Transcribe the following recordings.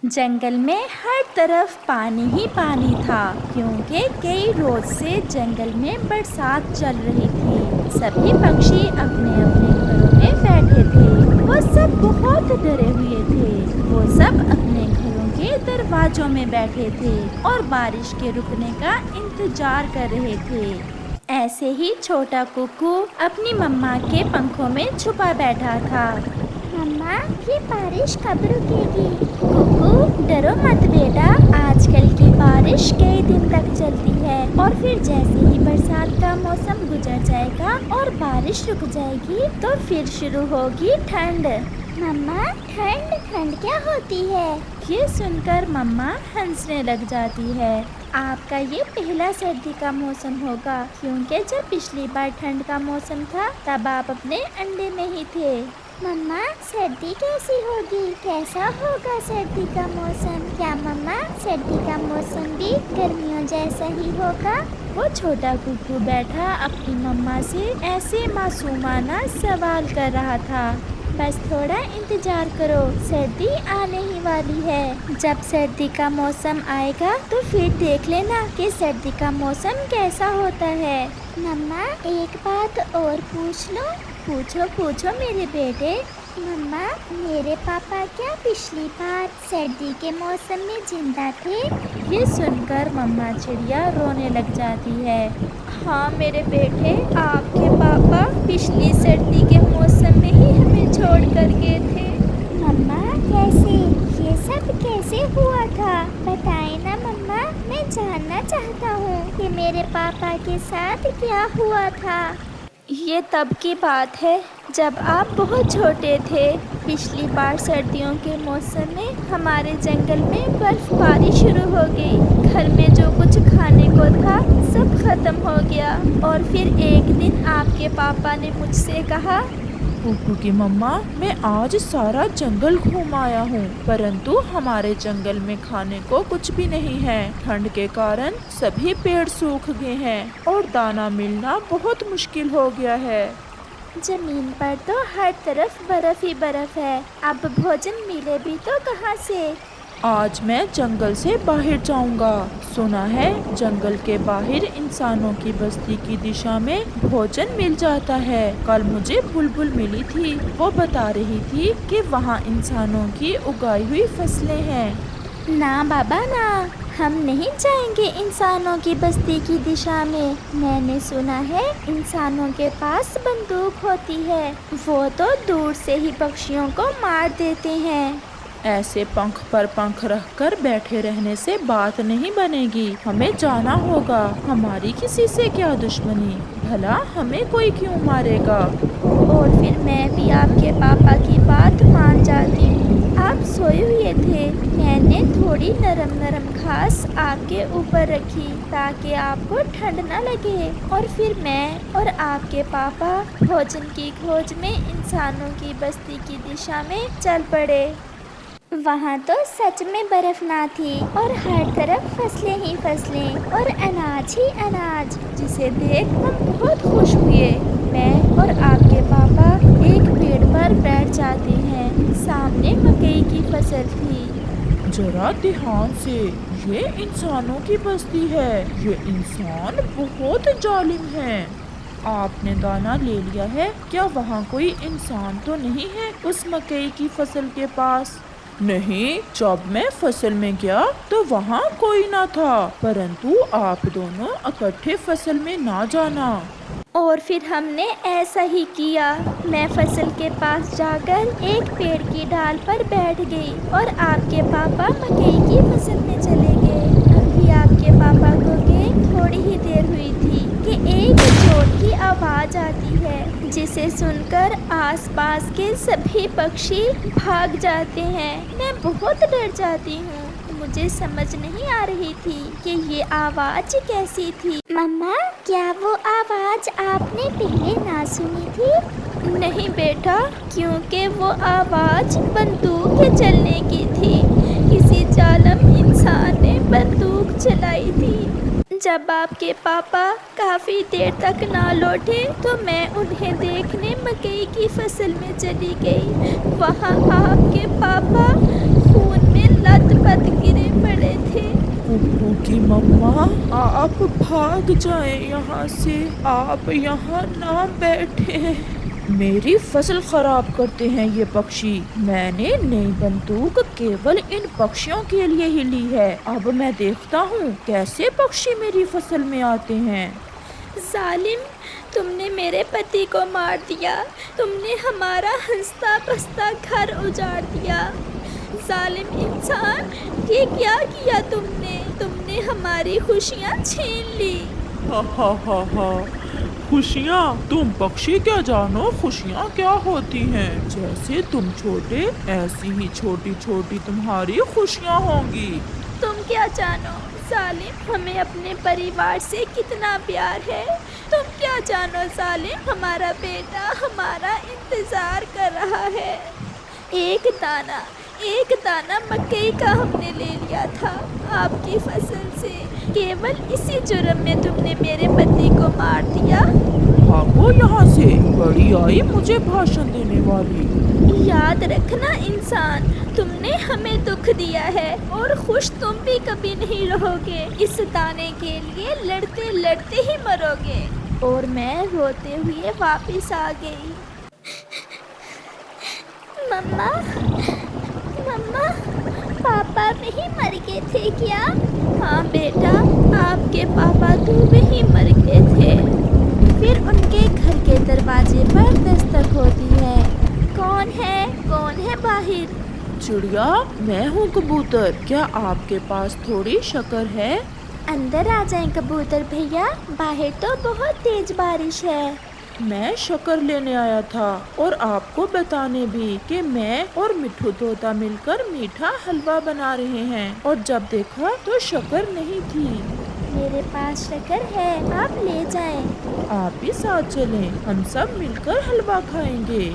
जंगल में हर तरफ पानी ही पानी था, क्योंकि कई रोज से जंगल में बरसात चल रही थी। सभी पक्षी अपने अपने घरों में बैठे थे। वो सब बहुत डरे हुए थे। वो सब अपने घरों के दरवाजों में बैठे थे और बारिश के रुकने का इंतजार कर रहे थे। ऐसे ही छोटा कुक्कू अपनी मम्मा के पंखों में छुपा बैठा था। मम्मा, ये बारिश कब रुकेगी? कुक्कू, डरो मत बेटा, आजकल की बारिश कई दिन तक चलती है और फिर जैसे ही बरसात का मौसम गुजर जाएगा और बारिश रुक जाएगी तो फिर शुरू होगी ठंड। मम्मा, ठंड क्या होती है? ये सुनकर मम्मा हंसने लग जाती है। आपका ये पहला सर्दी का मौसम होगा, क्योंकि जब पिछली बार ठंड का मौसम था तब आप अपने अंडे में ही थे। मम्मा, सर्दी कैसी होगी? कैसा होगा सर्दी का मौसम? क्या मम्मा, सर्दी का मौसम भी गर्मियों जैसा ही होगा? वो छोटा कुक्कू बैठा अपनी मम्मा से ऐसे मासूमाना सवाल कर रहा था। बस थोड़ा इंतजार करो, सर्दी आने ही वाली है। जब सर्दी का मौसम आएगा तो फिर देख लेना कि सर्दी का मौसम कैसा होता है। मम्मा, एक बात और पूछ लो? पूछो मेरे बेटे। मम्मा, मेरे पापा क्या पिछली बार सर्दी के मौसम में जिंदा थे? ये सुनकर मम्मा चिड़िया रोने लग जाती है। हाँ मेरे बेटे, आपके पापा पिछली सर्दी के मौसम में ही हमें छोड़ कर गए थे। मम्मा, कैसे? ये सब कैसे हुआ था? बताए ना मम्मा, मैं जानना चाहता हूँ कि मेरे पापा के साथ क्या हुआ था। ये तब की बात है जब आप बहुत छोटे थे। पिछली बार सर्दियों के मौसम में हमारे जंगल में बर्फबारी शुरू हो गई। घर में जो कुछ खाने को था सब खत्म हो गया और फिर एक दिन आपके पापा ने मुझसे कहा, कुक्कू की मम्मा, मैं आज सारा जंगल घूम आया हूँ, परंतु हमारे जंगल में खाने को कुछ भी नहीं है। ठंड के कारण सभी पेड़ सूख गए हैं और दाना मिलना बहुत मुश्किल हो गया है। जमीन पर तो हर तरफ बर्फ ही बर्फ है, अब भोजन मिले भी तो कहाँ से। आज मैं जंगल से बाहर जाऊंगा। सुना है जंगल के बाहर इंसानों की बस्ती की दिशा में भोजन मिल जाता है। कल मुझे बुलबुल मिली थी, वो बता रही थी कि वहाँ इंसानों की उगाई हुई फसलें हैं। ना बाबा ना, हम नहीं जाएंगे इंसानों की बस्ती की दिशा में। मैंने सुना है इंसानों के पास बंदूक होती है, वो तो दूर से ही पक्षियों को मार देते हैं। ऐसे पंख पर पंख रखकर बैठे रहने से बात नहीं बनेगी, हमें जाना होगा। हमारी किसी से क्या दुश्मनी, भला हमें कोई क्यों मारेगा। और फिर मैं भी आपके पापा की बात मान जाती हूँ। आप सोए हुए थे, मैंने थोड़ी नरम नरम घास आपके ऊपर रखी ताकि आपको ठंड न लगे। और फिर मैं और आपके पापा भोजन की खोज में इंसानों की बस्ती की दिशा में चल पड़े। वहाँ तो सच में बर्फ ना थी और हर तरफ फसलें ही फसलें और अनाज ही अनाज, जिसे देख हम बहुत खुश हुए। मैं और आपके पापा एक पेड़ पर बैठ जाते हैं। सामने मकई की फसल थी। जरा ध्यान से, ये इंसानों की बस्ती है। ये इंसान बहुत जालिम है। आपने दाना ले लिया है? क्या वहाँ कोई इंसान तो नहीं है उस मकई की फसल के पास? नहीं, जब मैं फसल में गया तो वहाँ कोई ना था, परंतु आप दोनों इकट्ठे फसल में ना जाना। और फिर हमने ऐसा ही किया। मैं फसल के पास जाकर एक पेड़ की डाल पर बैठ गई और आपके पापा मकई की फसल में चले गए। अभी आपके पापा को गए थोड़ी ही देर हुई थी कि एक चोट की आवाज़ आती है, जिसे सुनकर आसपास के सभी पक्षी भाग जाते हैं। मैं बहुत डर जाती हूँ। मुझे समझ नहीं आ रही थी कि ये आवाज़ कैसी थी। मम्मा, क्या वो आवाज़ आपने पहले ना सुनी थी? नहीं बेटा, क्योंकि वो आवाज़ बंदूक के चलने की थी। किसी जालिम इंसान ने बंदूक चलाई थी। जब आपके पापा काफ़ी देर तक ना लौटे तो मैं उन्हें देखने मकई की फसल में चली गई। वहाँ आपके पापा खून में लत भाग जाएं यहाँ से, आप यहाँ ना बैठे। मेरी फसल खराब करते हैं ये पक्षी। मैंने नई बंदूक केवल इन पक्षियों के लिए ही ली है। अब मैं देखता हूँ कैसे पक्षी मेरी फसल में आते हैं। जालिम, तुमने मेरे पति को मार दिया। तुमने हमारा हंसता बसता घर उजाड़ दिया। जालिम इंसान, ये क्या किया तुमने? तुमने हमारी खुशियाँ छीन ली। हा हा हा हा, खुशियाँ? तुम पक्षी क्या जानो खुशियाँ क्या होती हैं। जैसे तुम छोटे, ऐसी ही छोटी छोटी तुम्हारी खुशियाँ होंगी। तुम क्या जानो जालिम, हमें अपने परिवार से कितना प्यार है। तुम क्या जानो जालिम, हमारा बेटा हमारा इंतजार कर रहा है। एक दाना मकई का हमने ले लिया था आपकी फसल से। केवल इसी जुर्म में तुमने मेरे पति को मार दिया। भागो यहाँ से, बड़ी आई मुझे भाषण देने वाली। याद रखना इंसान, तुमने हमें दुख दिया है और खुश तुम भी कभी नहीं रहोगे। इस दाने के लिए लड़ते लड़ते ही मरोगे। और मैं रोते हुए वापस आ गई। मम्मा, मम्मा, पापा नहीं मर गए थे क्या? हाँ बेटा, आपके पापा तो वहीं मर गए थे। फिर उनके घर के दरवाजे पर दस्तक होती है। कौन है बाहर? चिड़िया, मैं हूँ कबूतर। क्या आपके पास थोड़ी शक्कर है? अंदर आ जाएं कबूतर भैया, बाहर तो बहुत तेज बारिश है। मैं शक्कर लेने आया था और आपको बताने भी कि मैं और मिट्ठू तोता मिलकर मीठा हलवा बना रहे हैं। और जब देखा तो शक्कर नहीं थी। मेरे पास शक्कर है, आप ले जाएं। आप भी साथ चलें, हम सब मिलकर हलवा खाएंगे।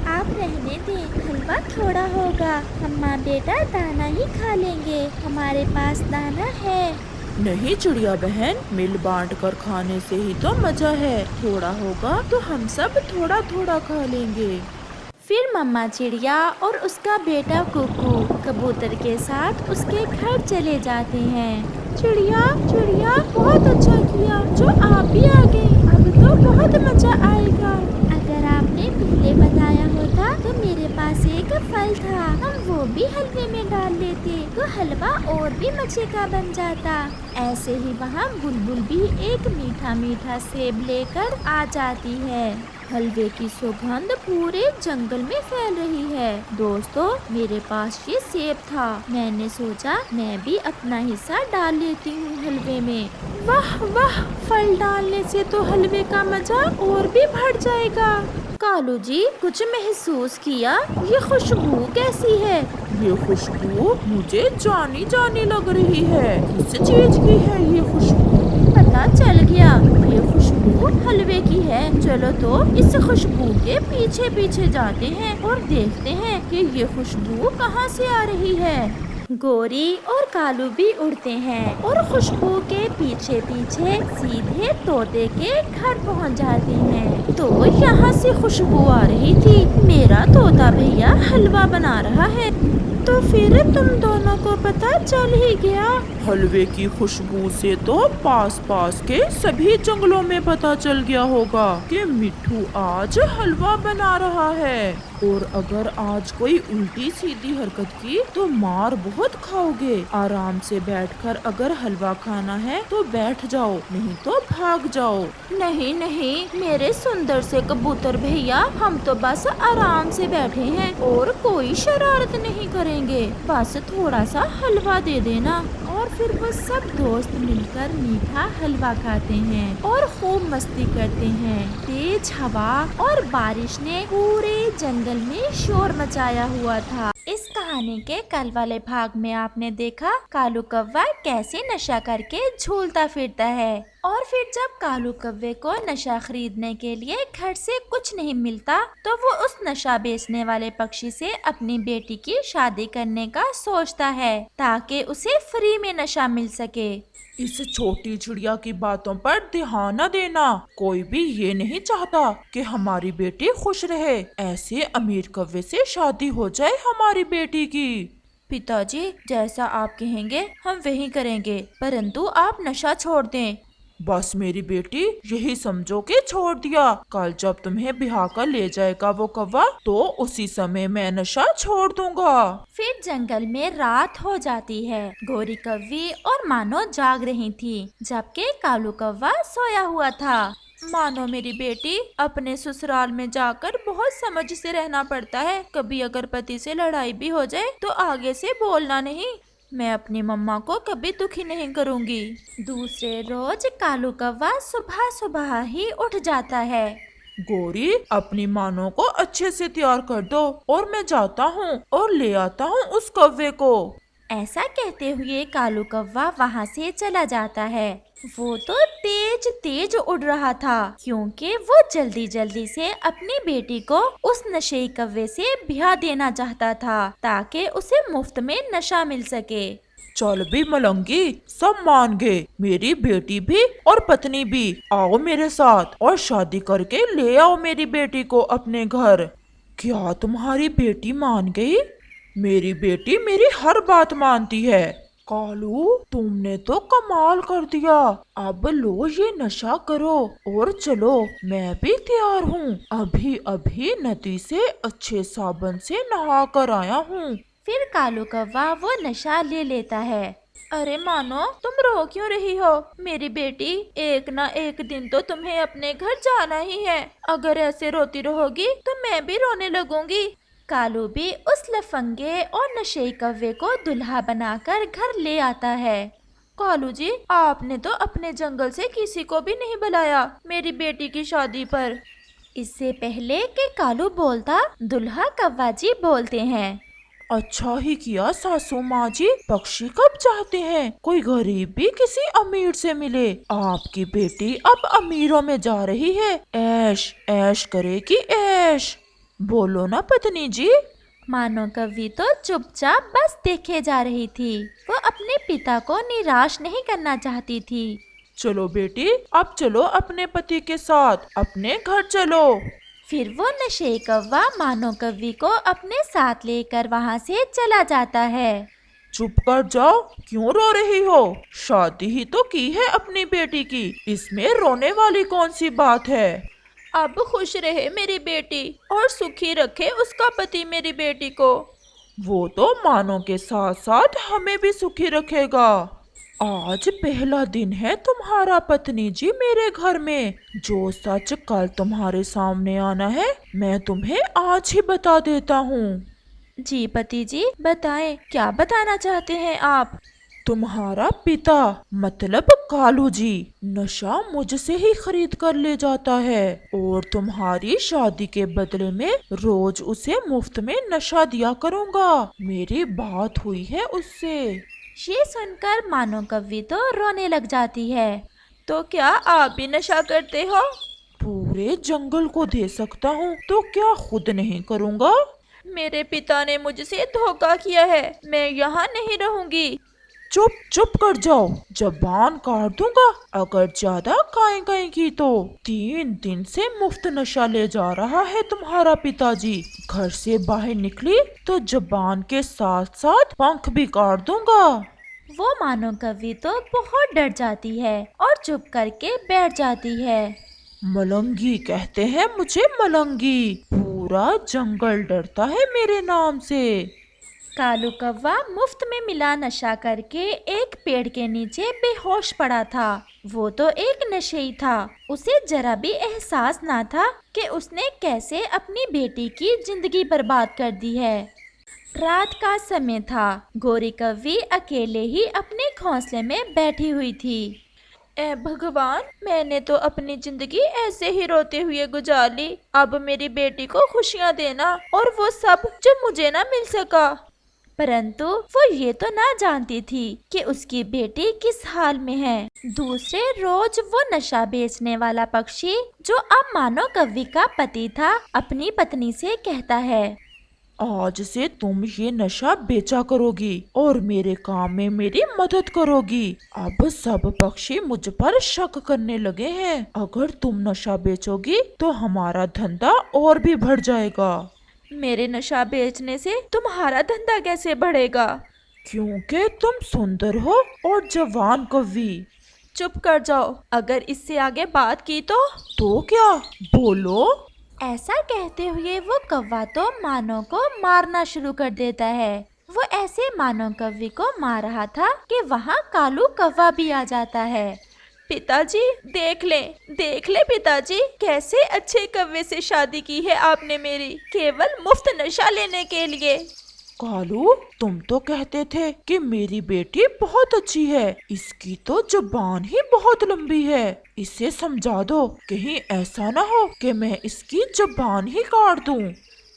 आप रहने दें, हलवा थोड़ा होगा। हम माँ बेटा दाना ही खा लेंगे, हमारे पास दाना है। नहीं चिड़िया बहन, मिल बांट कर खाने से ही तो मजा है। थोड़ा होगा तो हम सब थोड़ा थोड़ा खा लेंगे। फिर मम्मा चिड़िया और उसका बेटा कुकू कबूतर के साथ उसके घर चले जाते हैं। चिड़िया बहुत अच्छा किया जो आप भी आ गए। अब तो बहुत मजा आएगा। अगर आपने पहले बताया होता तो मेरे पास एक फल था, हम वो भी हलवे में डाल लेते तो हलवा और भी मजे का बन जाता। ऐसे ही वहाँ बुलबुल भी एक मीठा मीठा सेब लेकर आ जाती है। हलवे की सुगंध पूरे जंगल में फैल रही है। दोस्तों, मेरे पास ये सेब था। मैंने सोचा मैं भी अपना हिस्सा डाल लेती हूँ हलवे में। वाह वाह, फल डालने से तो हलवे का मजा और भी बढ़ जाएगा। कालू जी, कुछ महसूस किया? ये खुशबू कैसी है? ये खुशबू मुझे जानी जानी लग रही है। किस चीज की है ये खुशबू? पता चल गया, ये खुशबू हलवे की है। चलो तो इस खुशबू के पीछे पीछे जाते हैं और देखते हैं कि ये खुशबू कहाँ से आ रही है। गोरी और कालू भी उड़ते हैं और खुशबू के पीछे पीछे सीधे तोते के घर पहुंच जाते हैं। तो यहाँ से खुशबू आ रही थी, मेरा तोता भैया हलवा बना रहा है। तो फिर तुम दोनों को पता चल ही गया। हलवे की खुशबू से तो पास पास के सभी जंगलों में पता चल गया होगा कि मिट्ठू आज हलवा बना रहा है। और अगर आज कोई उल्टी सीधी हरकत की तो मार बहुत खाओगे। आराम से बैठकर अगर हलवा खाना है तो बैठ जाओ, नहीं तो भाग जाओ। नहीं नहीं मेरे सुंदर से कबूतर भैया, हम तो बस आराम से बैठे हैं और कोई शरारत नहीं करेंगे। बस थोड़ा सा हलवा दे देना। और फिर वो सब दोस्त मिलकर मीठा हलवा खाते हैं और खूब मस्ती करते हैं। तेज हवा और बारिश ने पूरे जंगल में शोर मचाया हुआ था। इस कहानी के कल वाले भाग में आपने देखा कालू कौवा कैसे नशा करके झूलता फिरता है। और फिर जब कालू कौवे को नशा खरीदने के लिए घर से कुछ नहीं मिलता तो वो उस नशा बेचने वाले पक्षी से अपनी बेटी की शादी करने का सोचता है ताकि उसे फ्री में नशा मिल सके। इस छोटी चिड़िया की बातों पर ध्यान न देना। कोई भी ये नहीं चाहता कि हमारी बेटी खुश रहे। ऐसे अमीर कौवे से शादी हो जाए हमारी बेटी की। पिताजी, जैसा आप कहेंगे हम वही करेंगे, परंतु आप नशा छोड़ दें। बस मेरी बेटी यही समझो कि छोड़ दिया। कल जब तुम्हें बिहार कर ले जाएगा वो कौवा, तो उसी समय मैं नशा छोड़ दूंगा। फिर जंगल में रात हो जाती है। गोरी कव्वी और मानो जाग रही थी, जबकि कालू कौवा सोया हुआ था। मानो मेरी बेटी, अपने ससुराल में जाकर बहुत समझ से रहना पड़ता है। कभी अगर पति से लड़ाई भी हो जाए तो आगे से बोलना नहीं। मैं अपनी मम्मा को कभी दुखी नहीं करूंगी। दूसरे रोज कालू कौवा सुबह सुबह ही उठ जाता है। गोरी, अपनी मानो को अच्छे से तैयार कर दो और मैं जाता हूँ और ले आता हूँ उस कौवे को। ऐसा कहते हुए कालू कौवा वहाँ से चला जाता है। वो तो तेज तेज उड़ रहा था, क्योंकि वो जल्दी जल्दी से अपनी बेटी को उस नशेई कौवे से ब्याह देना चाहता था, ताकि उसे मुफ्त में नशा मिल सके। चल भी मलंगी, सब मान गए, मेरी बेटी भी और पत्नी भी। आओ मेरे साथ और शादी करके ले आओ मेरी बेटी को अपने घर। क्या तुम्हारी बेटी मान गई? मेरी बेटी मेरी हर बात मानती है। कालू, तुमने तो कमाल कर दिया। अब लो ये नशा करो और चलो, मैं भी तैयार हूँ। अभी अभी नदी से अच्छे साबुन से नहा कर आया हूँ। फिर कालू कौवा वो नशा ले लेता है। अरे मानो, तुम रो क्यों रही हो? मेरी बेटी, एक ना एक दिन तो तुम्हें अपने घर जाना ही है। अगर ऐसे रोती रहोगी तो मैं भी रोने लगूंगी। कालू भी उस लफंगे और नशेई कौवे को दुल्हा बनाकर घर ले आता है। कालू जी, आपने तो अपने जंगल से किसी को भी नहीं बुलाया मेरी बेटी की शादी पर। इससे पहले कि कालू बोलता, दुल्हा कौवा जी बोलते हैं। अच्छा ही किया सासू माँ जी। पक्षी कब चाहते हैं कोई गरीब भी किसी अमीर से मिले। आपकी बेटी अब अमीरों में जा रही है, ऐश ऐश करेगी ऐश। बोलो ना पत्नी जी। मानो कव्वी तो चुपचाप बस देखे जा रही थी। वो अपने पिता को निराश नहीं करना चाहती थी। चलो बेटी, अब चलो अपने पति के साथ, अपने घर चलो। फिर वो नशेई कौवा मानो कव्वी को अपने साथ लेकर वहाँ से चला जाता है। चुप कर जाओ, क्यों रो रही हो? शादी ही तो की है अपनी बेटी की, इसमें रोने वाली कौन सी बात है? अब खुश रहे मेरी बेटी और सुखी रखे उसका पति मेरी बेटी को। वो तो मानो के साथ साथ हमें भी सुखी रखेगा। आज पहला दिन है तुम्हारा पत्नी जी मेरे घर में। जो सच कल तुम्हारे सामने आना है, मैं तुम्हें आज ही बता देता हूँ। जी पति जी, बताएं, क्या बताना चाहते हैं आप? तुम्हारा पिता मतलब कालू जी नशा मुझसे ही खरीद कर ले जाता है और तुम्हारी शादी के बदले में रोज उसे मुफ्त में नशा दिया करूँगा। मेरी बात हुई है उससे। ये सुनकर मानो कव्वी तो रोने लग जाती है। तो क्या आप भी नशा करते हो? पूरे जंगल को दे सकता हूँ तो क्या खुद नहीं करूँगा? मेरे पिता ने मुझसे धोखा किया है, मैं यहाँ नहीं रहूंगी। चुप चुप कर जाओ, जबान काट दूंगा अगर ज्यादा काई काई की तो। 3 दिन से मुफ्त नशा ले जा रहा है तुम्हारा पिताजी। घर से बाहर निकली तो जबान के साथ साथ पंख भी काट दूंगा। वो मानो कव्वी तो बहुत डर जाती है और चुप करके बैठ जाती है। मलंगी कहते हैं मुझे, मलंगी। पूरा जंगल डरता है मेरे नाम से। कालू कौवा मुफ्त में मिला नशा करके एक पेड़ के नीचे बेहोश पड़ा था। वो तो एक नशेई था, उसे जरा भी एहसास ना था कि उसने कैसे अपनी बेटी की जिंदगी बर्बाद कर दी है। रात का समय था। गोरी कव्वी अकेले ही अपने घोंसले में बैठी हुई थी। ए भगवान, मैंने तो अपनी जिंदगी ऐसे ही रोते हुए गुजार ली। अब मेरी बेटी को खुशियाँ देना, और वो सब जो मुझे ना मिल सका। परंतु वो ये तो ना जानती थी कि उसकी बेटी किस हाल में है। दूसरे रोज वो नशा बेचने वाला पक्षी, जो अब मानो कव्वी का पति था, अपनी पत्नी से कहता है, आज से तुम ये नशा बेचा करोगी और मेरे काम में मेरी मदद करोगी। अब सब पक्षी मुझ पर शक करने लगे हैं। अगर तुम नशा बेचोगी तो हमारा धंधा और भी बढ़ जाएगा। मेरे नशा बेचने से तुम्हारा धंधा कैसे बढ़ेगा? क्योंकि तुम सुंदर हो और जवान कव्वी। चुप कर जाओ, अगर इससे आगे बात की तो क्या? बोलो। ऐसा कहते हुए वो कौवा तो मानव को मारना शुरू कर देता है। वो ऐसे मानव कौवे को मार रहा था कि वहाँ कालू कौवा भी आ जाता है। पिताजी देख ले पिताजी, कैसे अच्छे कौवे से शादी की है आपने मेरी, केवल मुफ्त नशा लेने के लिए। कालू, तुम तो कहते थे कि मेरी बेटी बहुत अच्छी है, इसकी तो जुबान ही बहुत लंबी है। इसे समझा दो, कहीं ऐसा ना हो कि मैं इसकी जुबान ही काट दूं।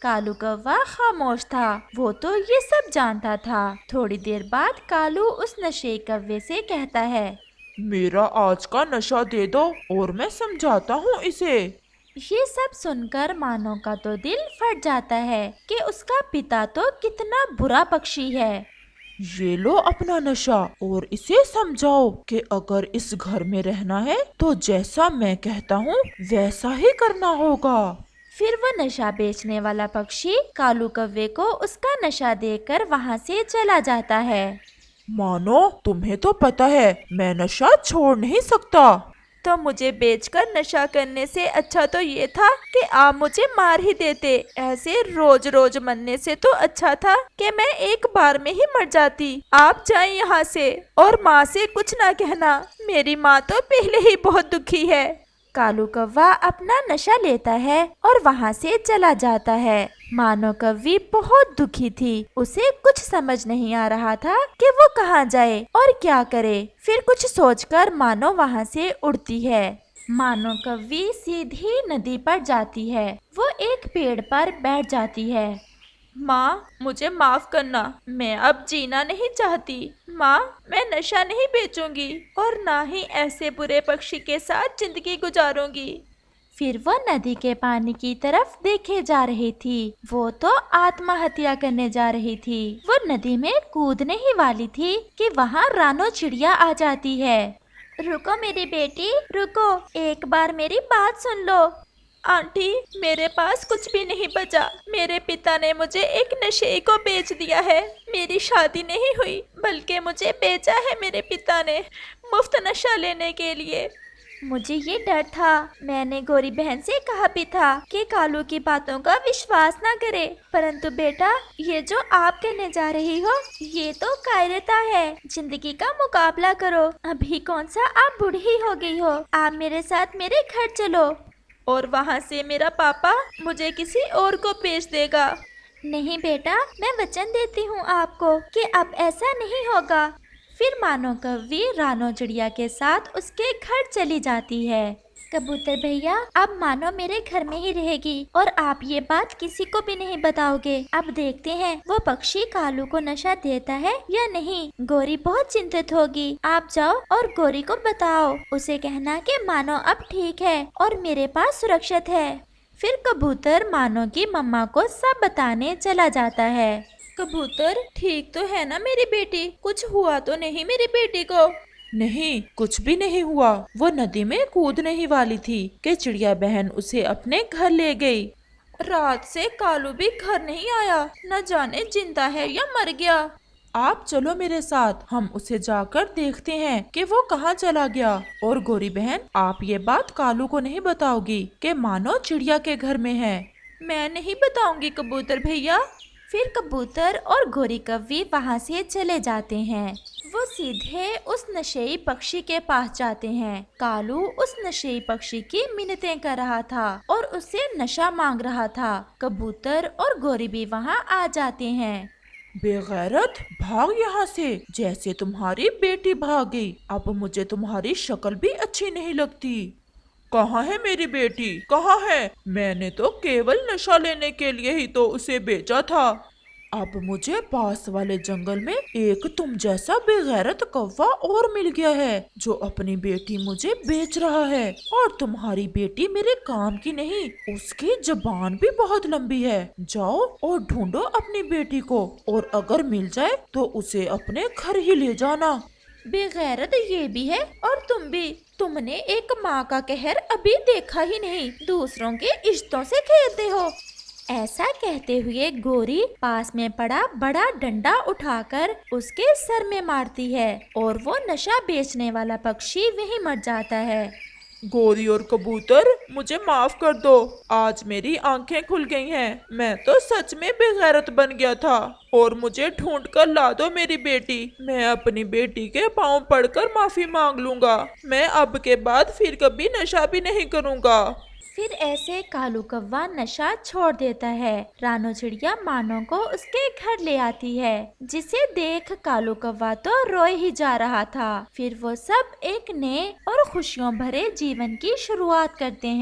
कालू कौवा खामोश था, वो तो ये सब जानता था। थोड़ी देर बाद कालू उस नशे कौवे से कहता है, मेरा आज का नशा दे दो और मैं समझाता हूँ इसे। ये सब सुनकर मानव का तो दिल फट जाता है कि उसका पिता तो कितना बुरा पक्षी है। ये लो अपना नशा और इसे समझाओ कि अगर इस घर में रहना है तो जैसा मैं कहता हूँ वैसा ही करना होगा। फिर वो नशा बेचने वाला पक्षी कालू कौवे को उसका नशा देकर वहाँ से चला जाता है। मानो, तुम्हें तो पता है मैं नशा छोड़ नहीं सकता। तो मुझे बेचकर नशा करने से अच्छा तो ये था कि आप मुझे मार ही देते। ऐसे रोज रोज मरने से तो अच्छा था कि मैं एक बार में ही मर जाती। आप जाएं यहाँ से और माँ से कुछ ना कहना, मेरी माँ तो पहले ही बहुत दुखी है। कालू कौवा अपना नशा लेता है और वहाँ से चला जाता है। मानो कौवी बहुत दुखी थी, उसे कुछ समझ नहीं आ रहा था कि वो कहाँ जाए और क्या करे। फिर कुछ सोचकर मानो वहाँ से उड़ती है। मानो कौवी सीधी नदी पर जाती है। वो एक पेड़ पर बैठ जाती है। माँ, मुझे माफ करना, मैं अब जीना नहीं चाहती। माँ, मैं नशा नहीं बेचूंगी और ना ही ऐसे बुरे पक्षी के साथ जिंदगी गुजारूंगी। फिर वो नदी के पानी की तरफ देखे जा रही थी। वो तो आत्महत्या करने जा रही थी। वो नदी में कूदने ही वाली थी कि वहाँ रानो चिड़िया आ जाती है। रुको मेरी बेटी, रुको, एक बार मेरी बात सुन लो। आंटी, मेरे पास कुछ भी नहीं बचा। मेरे पिता ने मुझे एक नशे को बेच दिया है। मेरी शादी नहीं हुई, बल्कि मुझे बेचा है मेरे पिता ने मुफ्त नशा लेने के लिए। मुझे ये डर था। मैंने गोरी बहन से कहा भी था कि कालू की बातों का विश्वास ना करे, परंतु बेटा, ये जो आप करने जा रही हो ये तो कायरता है। जिंदगी का मुकाबला करो। अभी कौन सा आप बूढ़ी हो गई हो। आप मेरे साथ मेरे घर चलो और वहाँ से मेरा पापा मुझे किसी और को बेच देगा। नहीं बेटा, मैं वचन देती हूँ आपको कि अब ऐसा नहीं होगा। फिर मानो कौवी रानो चिड़िया के साथ उसके घर चली जाती है। कबूतर भैया, अब मानो मेरे घर में ही रहेगी और आप ये बात किसी को भी नहीं बताओगे। अब देखते हैं वो पक्षी कालू को नशा देता है या नहीं। गोरी बहुत चिंतित होगी। आप जाओ और गोरी को बताओ, उसे कहना कि मानो अब ठीक है और मेरे पास सुरक्षित है। फिर कबूतर मानो की मम्मा को सब बताने चला जाता है। कबूतर, ठीक तो है ना मेरी बेटी? कुछ हुआ तो नहीं मेरी बेटी को? नहीं, कुछ भी नहीं हुआ। वो नदी में कूदने ही वाली थी कि चिड़िया बहन उसे अपने घर ले गई। रात से कालू भी घर नहीं आया, न जाने जिंदा है या मर गया। आप चलो मेरे साथ, हम उसे जाकर देखते हैं कि वो कहाँ चला गया। और गोरी बहन, आप ये बात कालू को नहीं बताओगी कि मानो चिड़िया के घर में है। मैं नहीं बताऊंगी कबूतर भैया। फिर कबूतर और गोरी कौवी वहाँ से चले जाते हैं। वो सीधे उस नशेई पक्षी के पास जाते हैं। कालू उस नशेई पक्षी की मिन्नतें कर रहा था और उससे नशा मांग रहा था। कबूतर और गोरी भी वहाँ आ जाते हैं। बेगैरत, भाग यहाँ से, जैसे तुम्हारी बेटी भाग गई। अब मुझे तुम्हारी शक्ल भी अच्छी नहीं लगती। कहाँ है मेरी बेटी, कहाँ है? मैंने तो केवल नशा लेने के लिए ही तो उसे बेचा था। अब मुझे पास वाले जंगल में एक तुम जैसा बेगैरत कौवा और मिल गया है जो अपनी बेटी मुझे बेच रहा है। और तुम्हारी बेटी मेरे काम की नहीं, उसकी जुबान भी बहुत लंबी है। जाओ और ढूंढो अपनी बेटी को, और अगर मिल जाए तो उसे अपने घर ही ले जाना। बेगैरत ये भी है और तुम भी। तुमने एक माँ का कहर अभी देखा ही नहीं, दूसरों के इश्तों से खेलते हो। ऐसा कहते हुए गोरी पास में पड़ा बड़ा डंडा उठाकर उसके सर में मारती है और वो नशा बेचने वाला पक्षी वहीं मर जाता है। गोरी और कबूतर, मुझे माफ कर दो। आज मेरी आंखें खुल गई हैं। मैं तो सच में बेगैरत बन गया था और मुझे ढूंढ कर ला दो मेरी बेटी। मैं अपनी बेटी के पांव पड़कर माफी मांग लूंगा। मैं अब के बाद फिर कभी नशा भी नहीं करूंगा। फिर ऐसे कालू कौवा नशा छोड़ देता है। रानो चिड़िया मानो को उसके घर ले आती है, जिसे देख कालू कौवा तो रोए ही जा रहा था। फिर वो सब एक नए और खुशियों भरे जीवन की शुरुआत करते हैं।